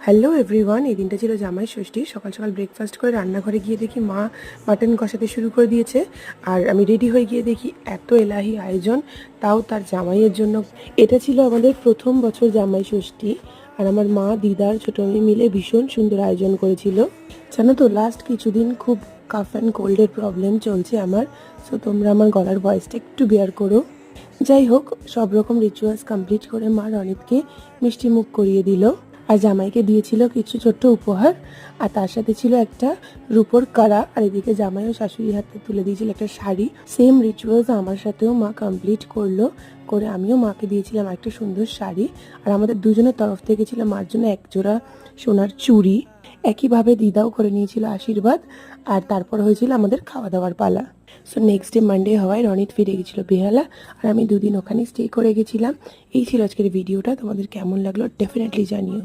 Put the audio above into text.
Hello everyone, এই দিনটা ছিল জামাই ষষ্ঠী। সকাল সকাল ব্রেকফাস্ট করে রান্নাঘরে গিয়ে দেখি মা মাটন কষাতে শুরু করে দিয়েছে। আর আমি রেডি হয়ে গিয়ে দেখি এত এলাহি আয়োজন, তাও তার জামাইয়ের জন্য। এটা ছিল আমাদের প্রথম বছর জামাই ষষ্ঠী, আর আমার মা, দিদার, ছোটো মেয়ে মিলে ভীষণ সুন্দর আয়োজন করেছিল। জানো তো, লাস্ট কিছুদিন খুব কাফ অ্যান্ড কোল্ডের প্রবলেম চলছে আমার, সো তোমরা আমার গলার ভয়েসটা একটু বেয়ার করো। যাই হোক, সব রকম রিচুয়ালস কমপ্লিট করে মা রনিতকে মিষ্টি মুখ করিয়ে দিল, আর জামাইকে দিয়েছিল কিছু ছোট্ট উপহার, আর তার সাথে ছিল একটা রূপোর কড়া, আর এদিকে জামাই ও শাশুড়ির হাতে তুলে দিয়েছিল একটা শাড়ি। সেম রিচুয়ালস আমার সাথেও মা কমপ্লিট করলো, করে আমিও মাকে দিয়েছিলাম একটা সুন্দর শাড়ি। আর আমাদের দুজনের তরফ থেকে ছিল মার জন্য এক জোড়া সোনার চুড়ি। একইভাবে দিদাও করে নিয়েছিল আশীর্বাদ। আর তারপর হয়েছিল আমাদের খাওয়া দাওয়ার পালা। সো নেক্সট ডে মানডে হওয়ায় রনিত ফিরে গেছিলো বেহালা, আর আমি দুদিন ওখানে স্টে করে গেছিলাম। এই ছিল আজকের ভিডিওটা। তোমাদের কেমন লাগলো ডেফিনেটলি জানিও।